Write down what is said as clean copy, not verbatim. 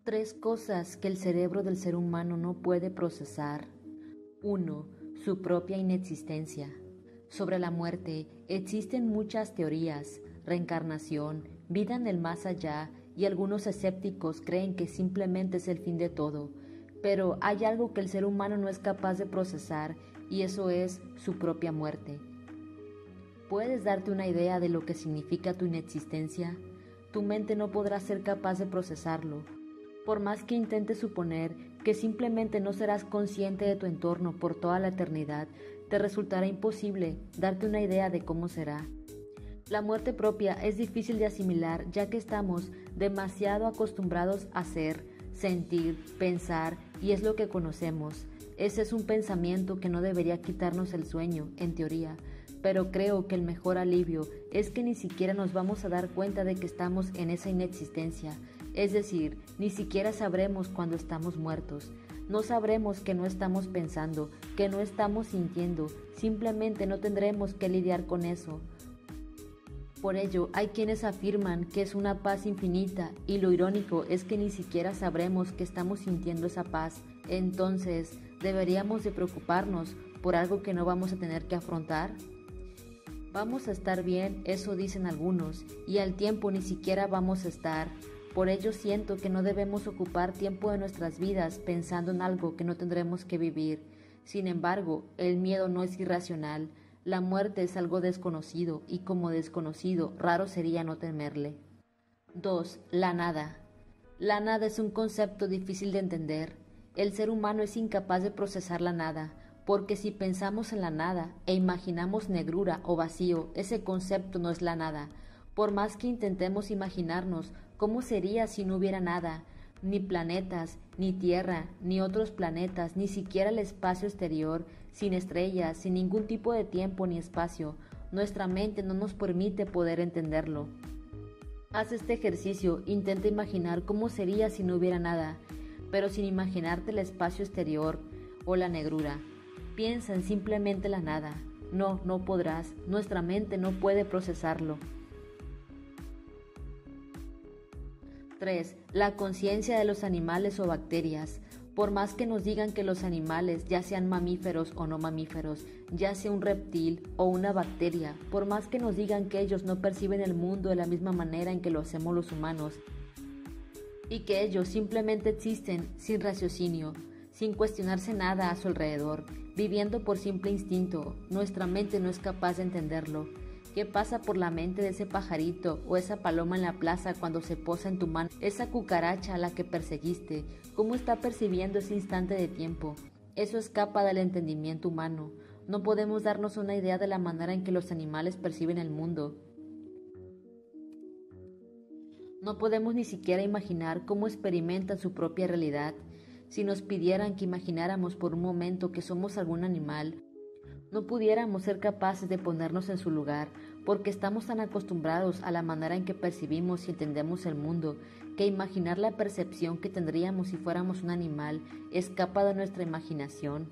Tres cosas que el cerebro del ser humano no puede procesar. 1. Su propia inexistencia. Sobre la muerte existen muchas teorías: reencarnación, vida en el más allá, y algunos escépticos creen que simplemente es el fin de todo. Pero hay algo que el ser humano no es capaz de procesar, y eso es su propia muerte. ¿Puedes darte una idea de lo que significa tu inexistencia? Tu mente no podrá ser capaz de procesarlo. Por más que intentes suponer que simplemente no serás consciente de tu entorno por toda la eternidad, te resultará imposible darte una idea de cómo será. La muerte propia es difícil de asimilar, ya que estamos demasiado acostumbrados a ser, sentir, pensar, y es lo que conocemos. Ese es un pensamiento que no debería quitarnos el sueño, en teoría, pero creo que el mejor alivio es que ni siquiera nos vamos a dar cuenta de que estamos en esa inexistencia. Es decir, ni siquiera sabremos cuando estamos muertos. No sabremos que no estamos pensando, que no estamos sintiendo, simplemente no tendremos que lidiar con eso. Por ello, hay quienes afirman que es una paz infinita, y lo irónico es que ni siquiera sabremos que estamos sintiendo esa paz. Entonces, ¿deberíamos de preocuparnos por algo que no vamos a tener que afrontar? Vamos a estar bien, eso dicen algunos, y al tiempo ni siquiera vamos a estar. Por ello siento que no debemos ocupar tiempo de nuestras vidas pensando en algo que no tendremos que vivir. Sin embargo, el miedo no es irracional. La muerte es algo desconocido, y como desconocido, raro sería no temerle. 2. La nada. La nada es un concepto difícil de entender. El ser humano es incapaz de procesar la nada, porque si pensamos en la nada e imaginamos negrura o vacío, ese concepto no es la nada. Por más que intentemos imaginarnos cómo sería si no hubiera nada, ni planetas, ni tierra, ni otros planetas, ni siquiera el espacio exterior, sin estrellas, sin ningún tipo de tiempo ni espacio, nuestra mente no nos permite poder entenderlo. Haz este ejercicio, intenta imaginar cómo sería si no hubiera nada, pero sin imaginarte el espacio exterior o la negrura. Piensa en simplemente la nada. No podrás, nuestra mente no puede procesarlo. 3. La conciencia de los animales o bacterias. Por más que nos digan que los animales, ya sean mamíferos o no mamíferos, ya sea un reptil o una bacteria, por más que nos digan que ellos no perciben el mundo de la misma manera en que lo hacemos los humanos, y que ellos simplemente existen sin raciocinio, sin cuestionarse nada a su alrededor, viviendo por simple instinto, nuestra mente no es capaz de entenderlo. ¿Qué pasa por la mente de ese pajarito o esa paloma en la plaza cuando se posa en tu mano? Esa cucaracha a la que perseguiste, ¿cómo está percibiendo ese instante de tiempo? Eso escapa del entendimiento humano. No podemos darnos una idea de la manera en que los animales perciben el mundo. No podemos ni siquiera imaginar cómo experimentan su propia realidad. Si nos pidieran que imagináramos por un momento que somos algún animal, no pudiéramos ser capaces de ponernos en su lugar, porque estamos tan acostumbrados a la manera en que percibimos y entendemos el mundo, que imaginar la percepción que tendríamos si fuéramos un animal escapa de nuestra imaginación.